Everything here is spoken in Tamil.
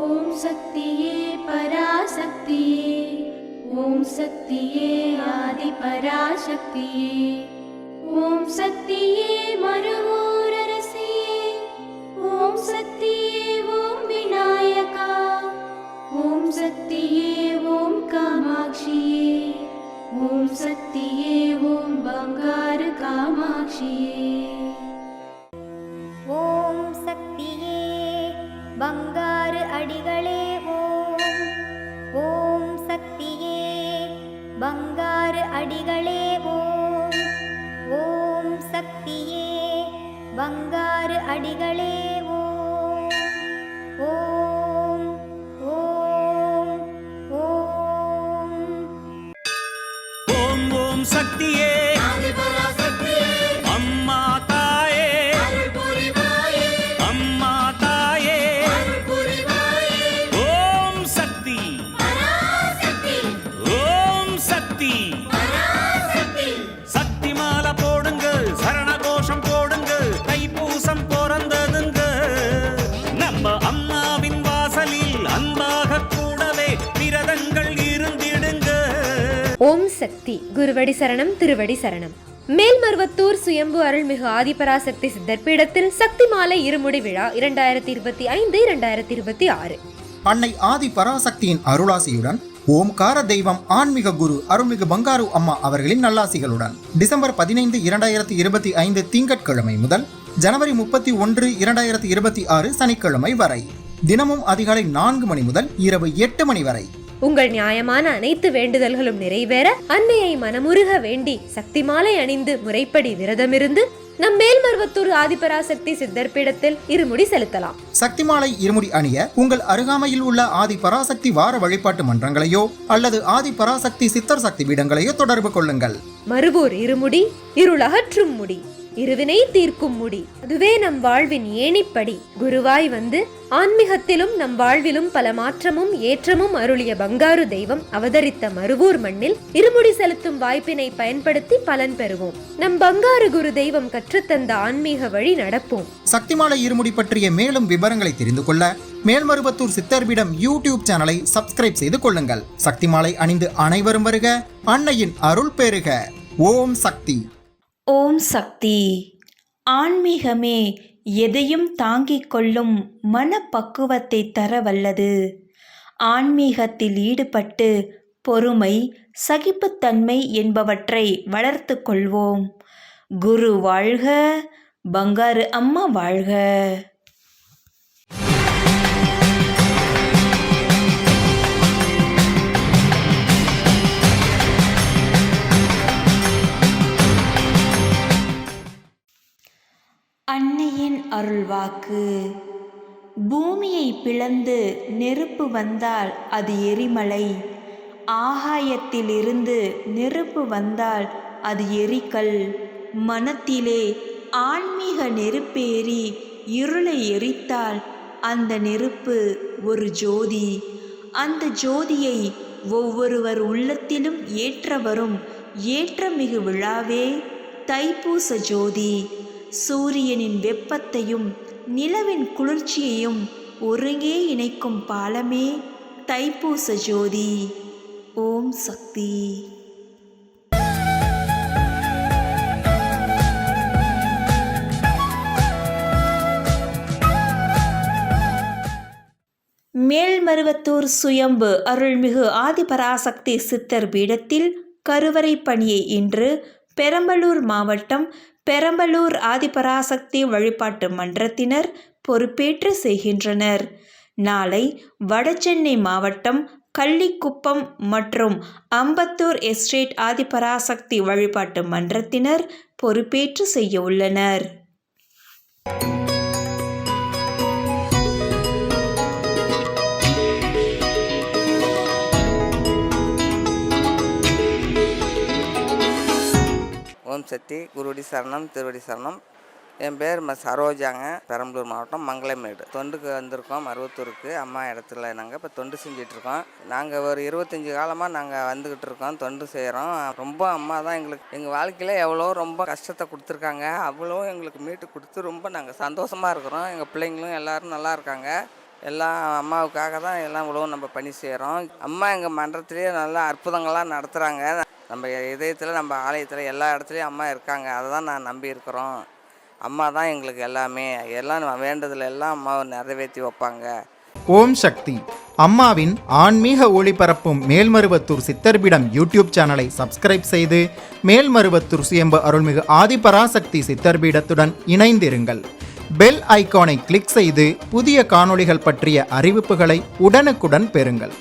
ஓம் சக்தியே பராசக்தியே, ஓம் சக்தியே ஆதி பராசக்தியே, ஓம் சக்தியே மறுவூரரசியே, ஓம் சக்தியே ஓம் விநாயகா, ஓம் சக்தியே ஓம் காமாட்சியே, ஓம் சக்தியே ஓம் பங்காரு காமாட்சியே. ஓம் சக்தியே பங்காரு அடிகளே ஓம். ஓம் சக்தியே பங்காரு அடிகளே ஓம். ஓம் சக்தியே பங்காரு அடிகளே ஓம். ஓம் ஓம் ஓம். ஓம் ஓம் சக்தியே அம்மா தாயே, அம்மா தாயே, ஓம் சக்தி, ஓம் சக்தி, சக்தி மாலை போடுங்க, சரண கோஷம் போடுங்க, தைப்பூசம் பிறந்ததுங்க, நம்ம அம்மாவின் வாசலில் அன்பாக கூடவே விரதங்கள் இருந்திடுங்க. ஓம் சக்தி. குருவடி சரணம், திருவடி சரணம். மேல்மருவத்தூர் சுயம்பு அருள்மிகு ஆதிபராசக்தி சித்தர் பீடத்தில் சக்தி மாலை இருமுடி விழா 2025-2026. அன்னை ஆதி பராசக்தியின் அருளாசியுடன் ஓம்கார தெய்வம் ஆன்மீக குரு அருள்மிகு பங்காரு அம்மா அவர்களின் நல்லாசிகளுடன் டிசம்பர் 15, 2025 திங்கட்கிழமை முதல் ஜனவரி 31, 2026 சனிக்கிழமை வரை தினமும் அதிகாலை 4 மணி முதல் இரவு 8 மணி வரை உங்கள் நியாயமான அனைத்து வேண்டுதல்களும் நிறைவேற அன்னையை மனமுருக வேண்டி சக்தி மாலை அணிந்து முறைப்படி விரதமிருந்து நம் மேல்மருவத்தூர் ஆதிபராசக்தி சித்தர் பீடத்தில் இருமுடி செலுத்தலாம். சக்தி மாலை இருமுடி அணிய உங்கள் அருகாமையில் உள்ள ஆதி பராசக்தி வார வழிபாட்டு மன்றங்களையோ அல்லது ஆதி பராசக்தி சித்தர் சக்தி பீடங்களையோ தொடர்பு கொள்ளுங்கள். மறுவூர் இருமுடி இருளகற்றும் முடி, இருவினை தீர்க்கும் முடி, அதுவே நம் வாழ்வின் ஏணிப்படி. குருவாய் வந்து ஆன்மீகத்திலும் நம் வாழ்விலும் பல மாற்றமும் ஏற்றமும் அருளிய பங்காரு தெய்வம் அவதரித்த மறுவூர் மண்ணில் இருமுடி செலுத்தும் வாய்ப்பினை பயன்படுத்தி பலன் பெறுவோம். நம் பங்காரு குரு தெய்வம் கற்றுத்தந்த ஆன்மீக வழி நடப்போம். சக்திமாலை இருமுடி பற்றிய மேலும் விவரங்களை தெரிந்து கொள்ள மேல்மருவத்தூர் சித்தர்பீடம் யூடியூப் சேனலை சப்ஸ்கிரைப் செய்து கொள்ளுங்கள். சக்திமாலை அணிந்து அனைவரும் வருக, அன்னையின் அருள் பெறுக. ஓம் சக்தி. ஓம் சக்தி. ஆன்மீகமே எதையும் தாங்கிக் கொள்ளும் மனப்பக்குவத்தை தர வல்லது. ஆன்மீகத்தில் ஈடுபட்டு பொறுமை, சகிப்புத்தன்மை என்பவற்றை வளர்த்து கொள்வோம். குரு வாழ்க, பங்காரு அம்மா வாழ்க. அன்னையின் அருள்வாக்கு. பூமியை பிளந்து நெருப்பு வந்தால் அது எரிமலை, ஆகாயத்திலிருந்து நெருப்பு வந்தால் அது எரிக்கல். மனத்திலே ஆன்மீக நெருப்பேறி இருளை எரித்தால் அந்த நெருப்பு ஒரு ஜோதி. அந்த ஜோதியை ஒவ்வொருவர் உள்ளத்திலும் ஏற்ற வரும் ஏற்றமிகு விழாவே தைப்பூச ஜோதி. சூரியனின் வெப்பத்தையும் நிலவின் குளிர்ச்சியையும் ஒருங்கே இணைக்கும் பாலமே தைப்பூச ஜோதி. ஓம் சக்தி. மேல்மருவத்தூர் சுயம்பு அருள்மிகு ஆதிபராசக்தி சித்தர் பீடத்தில் கருவறை பணியை இன்று பெரம்பலூர் மாவட்டம் பெரம்பலூர் ஆதிபராசக்தி வழிபாட்டு மன்றத்தினர் பொறுப்பேற்று செய்கின்றனர். நாளை வடசென்னை மாவட்டம் கள்ளிக்குப்பம் மற்றும் அம்பத்தூர் எஸ்டேட் ஆதிபராசக்தி வழிபாட்டு மன்றத்தினர் பொறுப்பேற்று செய்ய உள்ளனர். ஓம் சக்தி. குருவடி சரணம், திருவடி சரணம். என் பேர் சரோஜாங்க. பெரம்பலூர் மாவட்டம் மங்களமேடு தொண்டுக்கு வந்திருக்கோம். மருவத்தூருக்கு அம்மா இடத்துல நாங்கள் இப்போ தொண்டு செஞ்சிட்ருக்கோம். நாங்கள் ஒரு 25 காலமாக நாங்கள் வந்துக்கிட்டு இருக்கோம், தொண்டு செய்கிறோம். ரொம்ப அம்மா தான் எங்கள் வாழ்க்கையில் எவ்வளோ ரொம்ப கஷ்டத்தை கொடுத்துருக்காங்க. அவ்வளோ எங்களுக்கு மீட்டு கொடுத்து ரொம்ப நாங்கள் சந்தோஷமாக இருக்கிறோம். எங்கள் பிள்ளைங்களும் எல்லோரும் நல்லா இருக்காங்க. எல்லாம் அம்மாவுக்காக தான் எல்லாம் உழவு நம்ம பண்ணி செய்கிறோம். அம்மா எங்கள் மன்றத்திலேயே நல்லா அற்புதங்கள்லாம் நடத்துகிறாங்க. நம்ம இதயத்தில் நம்ம ஆலயத்தில் எல்லா இடத்துலையும் அம்மா இருக்காங்க. அதை தான் நான் நம்பி இருக்கிறோம். அம்மா தான் எங்களுக்கு எல்லாமே, எல்லாம் நம்ம வேண்டதில் எல்லாம் அம்மாவை நிறைவேற்றி வைப்பாங்க. ஓம் சக்தி. அம்மாவின் ஆன்மீக ஒளிபரப்பும் மேல்மருவத்தூர் சித்தர்பீடம் யூடியூப் சேனலை சப்ஸ்கிரைப் செய்து மேல்மருவத்தூர் சுயம்பு அருள்மிகு ஆதிபராசக்தி சித்தர்பீடத்துடன் இணைந்திருங்கள். பெல் ஐகானை கிளிக் செய்து புதிய காணொளிகள் பற்றிய அறிவிப்புகளை உடனுக்குடன் பெறுங்கள்.